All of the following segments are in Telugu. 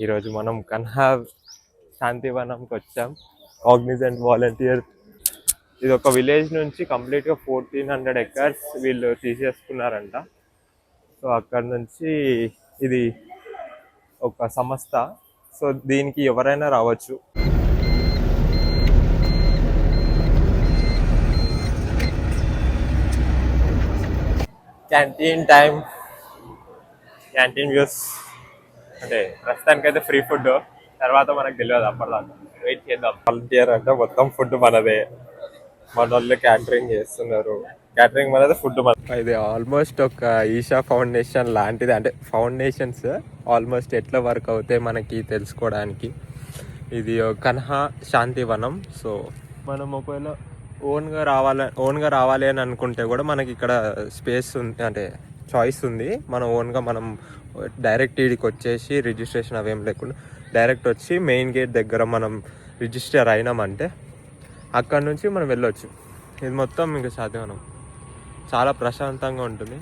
ఈరోజు మనం కన్హా శాంతివనంకి వచ్చాం. కాగ్నిజెంట్ వాలంటీర్, ఇది ఒక విలేజ్ నుంచి కంప్లీట్గా 1400 ఎకర్స్ వీళ్ళు తీసేసుకున్నారంట. సో అక్కడ నుంచి ఇది ఒక సంస్థ, సో దీనికి ఎవరైనా రావచ్చు. Canteen time, canteen views. అంటే ప్రస్తుతానికైతే ఫ్రీ ఫుడ్, తర్వాత మనకు తెలియదు, అప్పటిదాకా వెయిట్ చేద్దాం. వాలంటీర్ అంటే మొత్తం ఫుడ్ మనదే, మన వాళ్ళు క్యాటరింగ్ చేస్తున్నారు. క్యాటరింగ్ మనదే, ఫుడ్ మన. ఇది ఆల్మోస్ట్ ఒక ఈషా ఫౌండేషన్ లాంటిది. అంటే ఫౌండేషన్స్ ఆల్మోస్ట్ ఎట్లా వర్క్ అవుతాయి మనకి తెలుసుకోవడానికి. ఇది కన్హా శాంతివనం. సో మనం ఒకవేళ ఓన్గా రావాలి అని అనుకుంటే కూడా మనకి ఇక్కడ స్పేస్ ఉంది, అంటే చాయిస్ ఉంది. మనం ఓన్గా మనం డైరెక్ట్ ఈడికి వచ్చేసి రిజిస్ట్రేషన్ అవేం లేకుండా డైరెక్ట్ వచ్చి మెయిన్ గేట్ దగ్గర మనం రిజిస్టర్ అయినామంటే అక్కడ నుంచి మనం వెళ్ళొచ్చు. ఇది మొత్తం ఇంకా శాంతివనం చాలా ప్రశాంతంగా ఉంటుంది.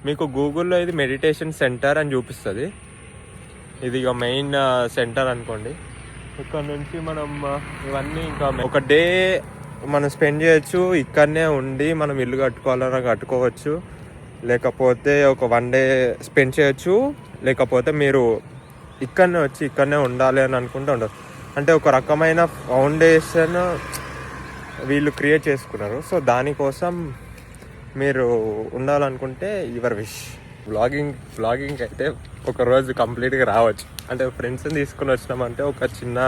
మీకు గూగుల్లో ఇది మెడిటేషన్ సెంటర్ అని చూపిస్తుంది. ఇది ఇక మెయిన్ సెంటర్ అనుకోండి. ఇక్కడ నుంచి మనం ఇవన్నీ ఇంకా ఒక డే మనం స్పెండ్ చేయొచ్చు. ఇక్కడనే ఉండి మనం ఇల్లు కట్టుకోవాలన్నా కట్టుకోవచ్చు, లేకపోతే ఒక 1 డే స్పెండ్ చేయొచ్చు, లేకపోతే మీరు ఇక్కడనే వచ్చి ఇక్కడనే ఉండాలి అని అనుకుంటే ఉండదు. అంటే ఒక రకమైన ఫౌండేషన్ వీళ్ళు క్రియేట్ చేసుకున్నారు. సో దానికోసం మీరు ఉండాలనుకుంటే యువర్ విష్. బ్లాగింగ్ అయితే ఒక రోజు కంప్లీట్గా రావచ్చు. అంటే ఫ్రెండ్స్ని తీసుకుని వచ్చినామంటే ఒక చిన్న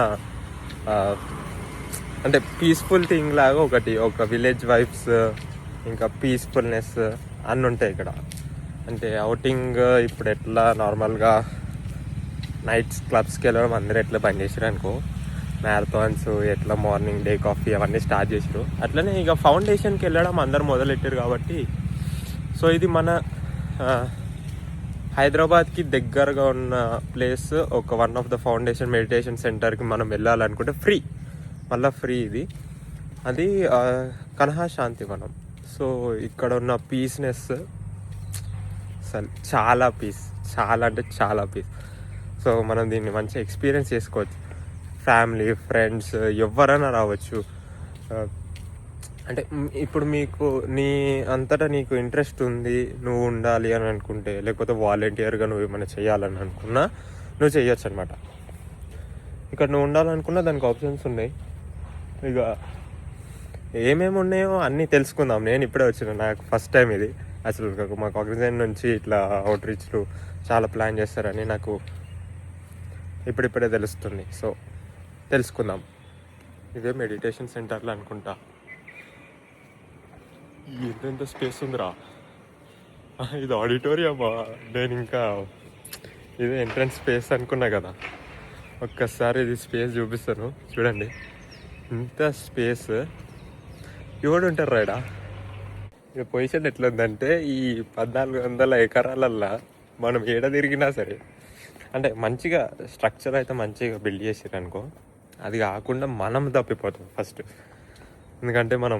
అంటే పీస్ఫుల్ థింగ్ లాగా ఒక విలేజ్ వైబ్స్, ఇంకా పీస్ఫుల్నెస్ అన్నీ ఉంటాయి ఇక్కడ. అంటే అవుటింగ్ ఇప్పుడు ఎట్లా నార్మల్గా నైట్స్ క్లబ్స్కి వెళ్ళడం అందరూ ఎట్లా బంద్ చేసారు అనుకో, మ్యారథాన్స్ ఎట్లా మార్నింగ్ డే కాఫీ అవన్నీ స్టార్ట్ చేసారు, అట్లనే ఇక ఫౌండేషన్కి వెళ్ళడం అందరు మొదలెట్టారు కాబట్టి. సో ఇది మన హైదరాబాద్కి దగ్గరగా ఉన్న ప్లేస్. ఒక one of the foundation meditation సెంటర్కి మనం వెళ్ళాలనుకుంటే మళ్ళీ ఫ్రీ ఇది. అది కన్హా శాంతివనం. సో ఇక్కడ ఉన్న పీస్నెస్ అసలు చాలా అంటే చాలా పీస్. సో మనం దీన్ని మంచిగా ఎక్స్పీరియన్స్ చేసుకోవచ్చు. ఫ్యామిలీ, ఫ్రెండ్స్ ఎవరైనా రావచ్చు. అంటే ఇప్పుడు నీ అంతటా నీకు ఇంట్రెస్ట్ ఉంది, నువ్వు ఉండాలి అని అనుకుంటే, లేకపోతే వాలంటీర్గా నువ్వు ఏమైనా చేయాలని అనుకున్నా నువ్వు చేయొచ్చు అనమాట. ఇక్కడ నువ్వు ఉండాలనుకున్నా దానికి ఆప్షన్స్ ఉన్నాయి. ఇక ఏమేమి ఉన్నాయో అన్నీ తెలుసుకుందాం. నేను ఇప్పుడే వచ్చిన, నాకు ఫస్ట్ టైం ఇది. అసలు మా కాగ్నిజెంట్ నుంచి ఇట్లా అవుట్ రీచ్లు చాలా ప్లాన్ చేస్తారని నాకు ఇప్పుడిప్పుడే తెలుస్తుంది. సో తెలుసుకుందాం. ఇదే మెడిటేషన్ సెంటర్లో అనుకుంటా. ఎంత స్పేస్ ఉందిరా, ఇది ఆడిటోరియమా? నేను ఇంకా ఇదే ఎంట్రన్స్ స్పేస్ అనుకున్నా కదా. ఒక్కసారి ఇది స్పేస్ చూపిస్తాను చూడండి. ఇంత స్పేస్ ఎవడు ఉంటారు రాయడా. ఇక పొజిషన్ ఎట్లా ఉందంటే ఈ 1400 ఎకరాలల్లా మనం ఏడ తిరిగినా సరే, అంటే మంచిగా స్ట్రక్చర్ అయితే మంచిగా బిల్డ్ చేసారు అనుకో, అది కాకుండా మనం తప్పిపోతాం ఫస్ట్. ఎందుకంటే మన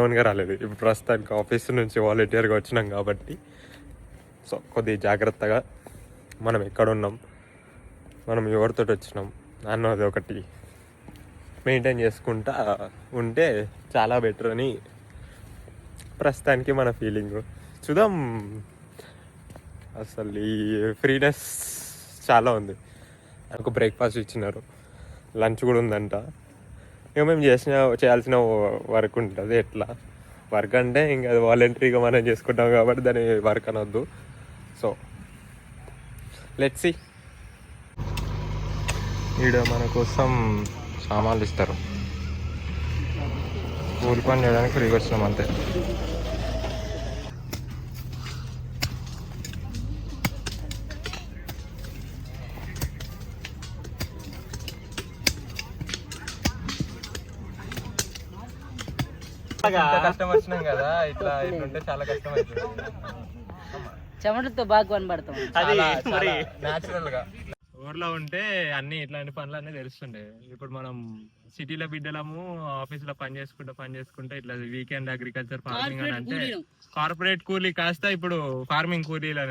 ఓన్గా రాలేదు. ఇప్పుడు ప్రస్తుతానికి ఆఫీస్ నుంచి వాలంటీర్గా వచ్చినాం కాబట్టి సో కొద్దిగా జాగ్రత్తగా మనం ఎక్కడున్నాం, మనం ఎవరితో వచ్చినాం అన్నది ఒకటి మెయింటైన్ చేసుకుంటా ఉంటే చాలా బెటర్ అని ప్రస్తుతానికి మన ఫీలింగ్. చూద్దాం. అసలు ఈ ఫ్రీనెస్ చాలా ఉంది. నాకు బ్రేక్ఫాస్ట్ ఇచ్చినారు, లంచ్ కూడా ఉందంట. ఇక మేము చేయాల్సిన వర్క్ ఉంటుంది. ఎట్లా వర్క్ అంటే ఇంకా అది వాలంటరీగా మనం చేసుకుంటాం కాబట్టి దాన్ని వర్క్ అనొద్దు. So let's see. ఈడ మన కోసం సామాన్లు ఇస్తారు. కూలి పని చేయడానికి ఫ్రీగా వచ్చినాం అంతే. కష్టం వచ్చినాం కదా, ఇట్లుంటే చాలా కష్టం అవుతుంది. చెమటతో బాగా కనబడతాం. న్యాచురల్ గా ఊర్లో ఉంటే అన్ని ఇట్లాంటి పనులు అన్నీ తెలుస్తుండే. ఇప్పుడు మనం సిటీలో బిడ్డలము ఆఫీసులో పని చేసుకుంటే ఇట్లా వీకెండ్ అగ్రికల్చర్ ఫార్మింగ్ అని అంటే కార్పొరేట్ కూలీ కాస్త ఇప్పుడు ఫార్మింగ్ కూలీలు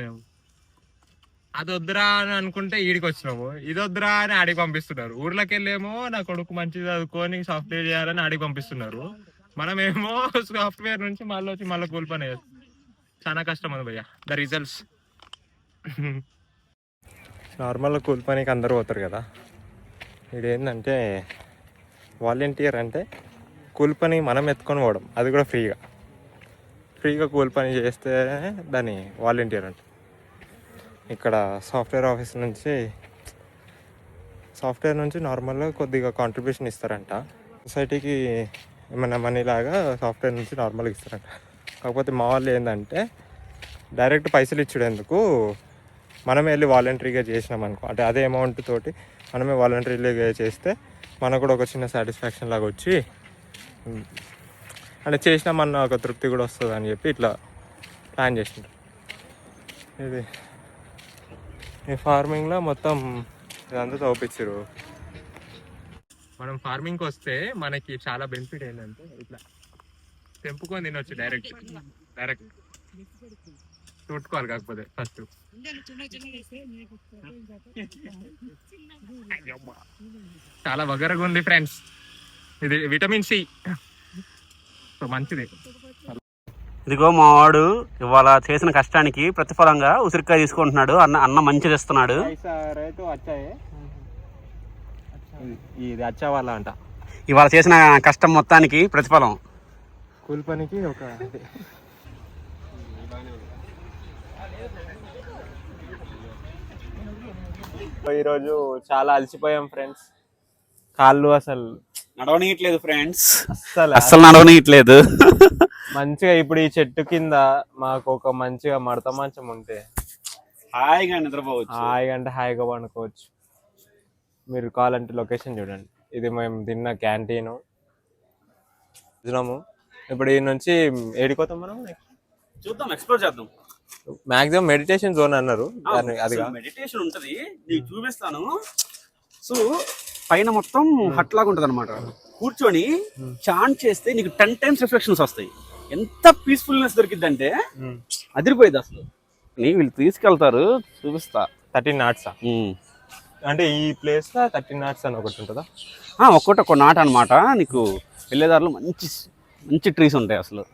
అది వద్దురా అని అనుకుంటే ఈడికి వచ్చినాము, ఇది వద్దురా అని ఆడికి పంపిస్తున్నారు. ఊర్లోకి వెళ్ళేమో నా కొడుకు మంచిగా చదువుకొని సాఫ్ట్వేర్ చేయాలని ఆడికి పంపిస్తున్నారు. మనమేమో సాఫ్ట్వేర్ నుంచి మళ్ళీ వచ్చి మళ్ళీ కూలి పని చేస్తాం. చాలా కష్టం అది భయ్య ద రిజల్ట్స్. నార్మల్గా కూలి పనికి అందరూ పోతారు కదా, ఇది ఏంటంటే వాలంటీర్ అంటే కూలి పని మనం ఎత్తుకొని పోవడం, అది కూడా ఫ్రీగా కూలి పని చేస్తే దాన్ని వాలంటీర్ అంటే. ఇక్కడ సాఫ్ట్వేర్ నుంచి నార్మల్గా కొద్దిగా కాంట్రిబ్యూషన్ ఇస్తారంట సొసైటీకి, ఏమైనా మనీ లాగా సాఫ్ట్వేర్ నుంచి నార్మల్గా ఇస్తారంట. కాకపోతే మా వాళ్ళు ఏంటంటే డైరెక్ట్ పైసలు ఇచ్చేందుకు మనమే వెళ్ళి వాలంటరీగా చేసినాం అనుకో, అంటే అదే అమౌంట్ తోటి మనమే వాలంటరీగా చేస్తే మనకు కూడా ఒక చిన్న సాటిస్ఫాక్షన్ లాగా వచ్చి, అంటే చేసినామన్న ఒక తృప్తి కూడా వస్తుంది అని చెప్పి ఇట్లా ప్లాన్ చేసినారు. ఇది ఈ ఫార్మింగ్లో మొత్తం ఇదంతా చూపించారు. మనం ఫార్మింగ్కి వస్తే మనకి చాలా బెనిఫిట్ ఏంటంటే ఇట్లా తెంపుకొని తినొచ్చు, డైరెక్ట్ చుట్టుకోవాలి. కాకపోతే ఫస్ట్ చాలా వగరగా ఉంది ఫ్రెండ్స్, ఇది విటమిన్ సి, సో మంచిది. ఇదిగో మా వాడు ఇవాళ చేసిన కష్టానికి ప్రతిఫలంగా ఉసిరికాయ తీసుకుంటున్నాడు. అన్న మంచిది ఇస్తున్నాడు. ఇది అచ్చా వాళ్ళ అంట, ఇవాళ చేసిన కష్టం మొత్తానికి ప్రతిఫలం. కూలి పనికి ఒక ఈరోజు చాలా అలసిపోయాం ఫ్రెండ్స్, కాళ్ళు అసలు నడవనీయట్లేదు ఫ్రెండ్స్, అస్సలు నడవనీయట్లేదు. మంచిగా ఇప్పుడు ఈ చెట్టు కింద మాకు ఒక మంచిగా మడత మంచం ఉంటే హాయిగా నిద్రపోవచ్చు, హాయిగా పండుకోవచ్చు. మీరు కావాలంటే లొకేషన్ చూడండి, ఇది మేము తిన్న క్యాంటీన్. ఇప్పుడు ఈ నుంచి ఏడిపోతాం మనం, చూద్దాం, ఎక్స్ప్లోర్ చేద్దాం. మాక్సిమం మెడిటేషన్ జోన్ అన్నారు, అది మెడిటేషన్ ఉంటది, నీకు చూపిస్తాను. సో పైన మొత్తం హట్ లాగా ఉంటది అనమాట, కూర్చొని చాంట్ చేస్తే నీకు 10 times రిఫ్లెక్షన్స్ వస్తాయి. ఎంత పీస్ఫుల్నెస్ దొరికింది అంటే అదిరిపోయింది అసలు. వీళ్ళు తీసుకెళ్తారు, చూపిస్తా. 13 knots అంటే ఈ ప్లేస్ లో 13 knots అని ఒకటి ఉంటుందా? ఒక్కొక్క నాట్ అనమాట. నీకు వెళ్ళేదారిలో మంచి ట్రీస్ ఉంటాయి అసలు.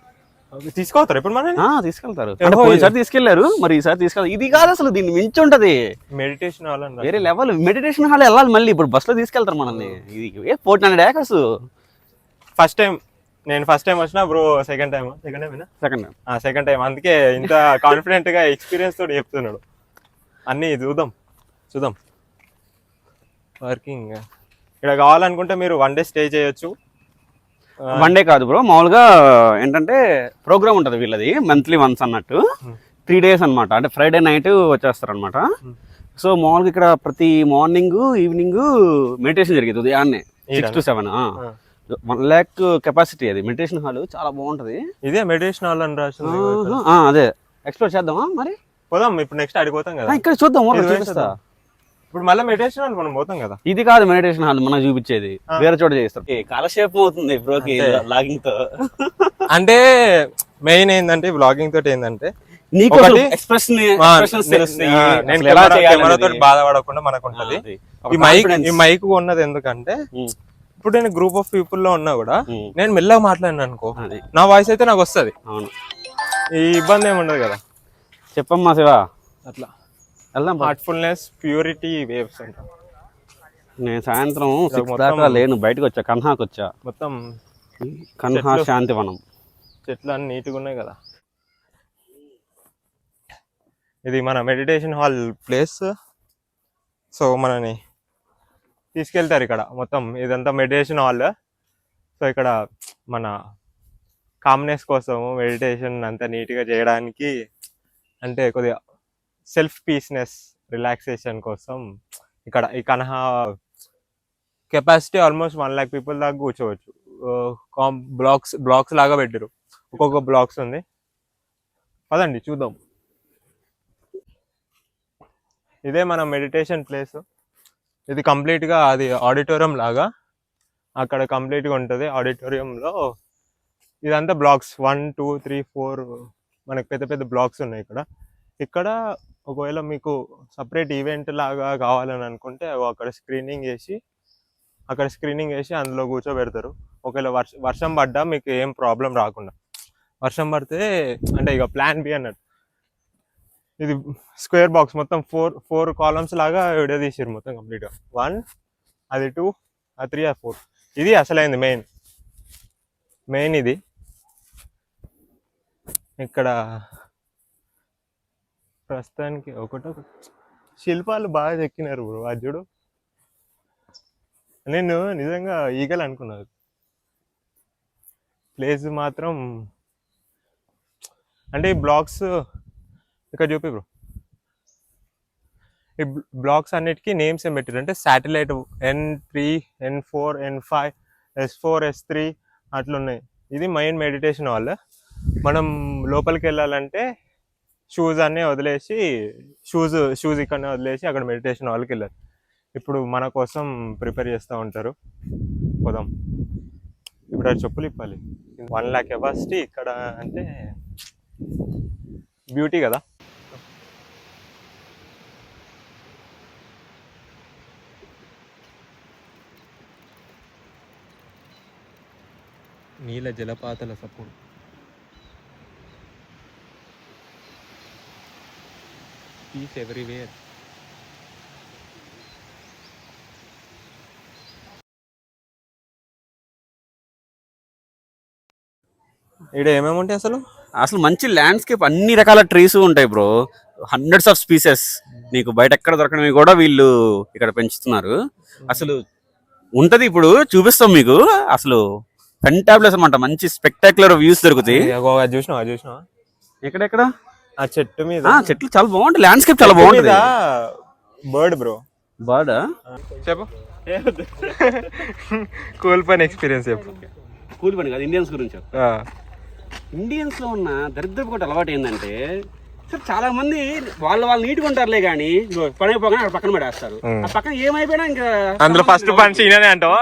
తీసుకోతారు ఇప్పుడు మనం తీసుకెళ్తారు. పోయినసారి తీసుకెళ్లారు, మరి ఈసారి తీసుకెళ్తారు. ఇది కాదు అసలు, దీన్ని మించి ఉంటది మెడిటేషన్ హాల్, వేరే లెవెల్. మెడిటేషన్ హాల్ వెళ్ళాలి మళ్ళీ, ఇప్పుడు బస్ లో తీసుకెళ్తారు మనల్ని. ఇది 400 acres. నేను ఫస్ట్ టైం వచ్చినా బ్రో, సెకండ్ టైం అందుకే ఇంత కాన్ఫిడెంట్ గా ఎక్స్పీరియన్స్ తోటి చెప్తున్నాడు. అన్ని చూద్దాం. వర్కింగ్ ఇక్కడ కావాలనుకుంటే మీరు 1 day స్టే చేయొచ్చు. 1 day కాదు బ్రో, మామూలుగా ఏంటంటే ప్రోగ్రామ్ ఉంటుంది వీళ్ళది, మంత్లీ వన్స్ అన్నట్టు. 3 days అనమాట. అంటే ఫ్రైడే నైట్ వచ్చేస్తారు అనమాట. సో మామూలుగా ఇక్కడ ప్రతి మార్నింగ్ ఈవినింగ్ మెడిటేషన్ జరిగేది ఉదయాన్నే 6 to 7. 1 lakh కెపాసిటీ అది మెడిటేషన్ హాల్, చాలా బాగుంటది. ఇదే మెడిటేషన్ హాల్ అని రాసింది. అదే ఎక్స్ప్లోర్ చేద్దామా మరి? పోదాం, ఇప్పుడు నెక్స్ట్ అడిగిపోతాం కదా, ఇక్కడ చూద్దాం. చూపిస్తా. ఇప్పుడు మళ్ళీ మెడిటేషన్ హాల్ మనం పోతాం కదా. ఇది కాదు మెడిటేషన్ హాల్ మనకు చూపించేది, వేరే చోట చేస్తాం. కాలక్షేపం అవుతుంది బ్రోకి లాగింగ్ తో. అంటే మెయిన్ ఏంటంటే బ్లాగింగ్ తోటి ఏంటంటే కెమెరాతో బాధపడకుండా మనకు ఉంటది. ఈ మైక్ ఉన్నది ఎందుకంటే ఇప్పుడు నేను గ్రూప్ ఆఫ్ పీపుల్ లో ఉన్నా కూడా నేను మెల్లగా మాట్లాడినా అనుకో, నా వాయిస్ అయితే నాకు వస్తుంది. ఈ ఇబ్బంది ఏమి ఉండదు కదా. చెప్పమ్మా శివ, అట్లా వెళ్దాం. హార్ట్ఫుల్నెస్, ప్యూరిటీ వేవ్స్ అంట. నేను సాయంత్రం 6 దాకా లేను, బయటకు వచ్చా, కన్హాకి వచ్చా. మొత్తం కన్హా శాంతివనం, చెట్లు అన్ని నీట్గా ఉన్నాయి కదా. ఇది మన మెడిటేషన్ హాల్ ప్లేస్. సో మనని తీసుకెళ్తారు ఇక్కడ మొత్తం, ఇదంతా మెడిటేషన్ హాల్. సో ఇక్కడ మన కామ్నెస్ కోసము మెడిటేషన్ అంతా నీట్గా చేయడానికి, అంటే కొద్దిగా సెల్ఫ్ పీస్నెస్, రిలాక్సేషన్ కోసం ఇక్కడ ఈ Kanha capacity almost 1 lakh people దాకా కూర్చోవచ్చు. బ్లాక్స్ లాగా పెట్టారు, ఒక్కొక్క బ్లాక్స్ ఉంది. పదండి చూద్దాం. ఇదే మన మెడిటేషన్ ప్లేస్. ఇది కంప్లీట్గా అది ఆడిటోరియం లాగా, అక్కడ కంప్లీట్గా ఉంటుంది ఆడిటోరియంలో. ఇదంతా బ్లాక్స్ 1 2 3 4 మనకు పెద్ద పెద్ద బ్లాక్స్ ఉన్నాయి ఇక్కడ. ఒకవేళ మీకు సపరేట్ ఈవెంట్ లాగా కావాలని అనుకుంటే అక్కడ స్క్రీనింగ్ వేసి అందులో కూర్చోబెడతారు. ఒకవేళ వర్షం పడ్డా మీకు ఏం ప్రాబ్లం రాకుండా. వర్షం పడితే అంటే ఇక ప్లాన్ బి అన్నట్టు. ఇది స్క్వేర్ బాక్స్ మొత్తం ఫోర్ కాలమ్స్ లాగా విడదీసారు మొత్తం కంప్లీట్గా. 1, అది 2, అది 3, అది 4. ఇది అసలైంది మెయిన్ ఇది. ఇక్కడ ప్రస్తుతానికి ఒకటొకటి శిల్పాలు బాగా చెక్కినారు బ్రో. అది చూడు, నేను నిజంగా ఈగలు అనుకున్నాను. ప్లేస్ మాత్రం అంటే ఈ బ్లాక్స్ ఇక్కడ చూపి బ్రో. ఈ బ్లాక్స్ అన్నిటికీ నేమ్స్ ఏం పెట్టారు అంటే satellite N3, N4, N5, S4, S3 అట్లున్నాయి. ఇది మెయిన్ మెడిటేషన్ హాల్. మనం లోపలికి వెళ్ళాలంటే షూస్ అన్నీ వదిలేసి షూస్ ఇక్కడనే వదిలేసి అక్కడ మెడిటేషన్ హాల్కి వెళ్ళారు. ఇప్పుడు మన కోసం ప్రిపేర్ చేస్తూ ఉంటారు. పోదాం. ఇప్పుడు అది చెప్పులు ఇప్పాలి. 1 lakh కెపాసిటీ ఇక్కడ అంటే బ్యూటీ కదా. నీల జలపాతల సప్పుడు. Peace everywhere. ఇక్కడ ఏమేమి ఉంటాయి అసలు మంచి ల్యాండ్స్కేప్, అన్ని రకాల ట్రీస్ ఉంటాయి బ్రో. హండ్రెడ్స్ ఆఫ్ స్పీసెస్ నీకు బయట ఎక్కడ దొరకనివి కూడా వీళ్ళు ఇక్కడ పెంచుతున్నారు. అసలు ఉంటది, ఇప్పుడు చూపిస్తాం మీకు. అసలు ఫెంటాబులస్ అన్నమాట. మంచి స్పెక్టాక్యులర్ వ్యూస్ దొరుకుతాయి. చూసినావా ఎక్కడెక్కడ ఆ చెట్టు మీద చెట్లు చాలా బాగుంటాయి. ల్యాండ్స్కేప్ చాలా బాగుంటుంది. Bird bro. బర్డ్ చెప్పు. కూల్ పని ఎక్స్పీరియన్స్ చెప్పు. కూల్ పని కాదు, ఇండియన్స్ గురించి. ఇండియన్స్ లో ఉన్న దరిద్రపు కూడా అలవాటు ఏంటంటే సార్, చాలా మంది వాళ్ళు నీట్గా ఉంటారులే కానీ పని అయిపోగానే అక్కడ పక్కన పడేస్తారు. ఆ పక్కన ఏమైపోయినా ఇంకా అందులో ఫస్ట్ పని సీన్ అంటావా?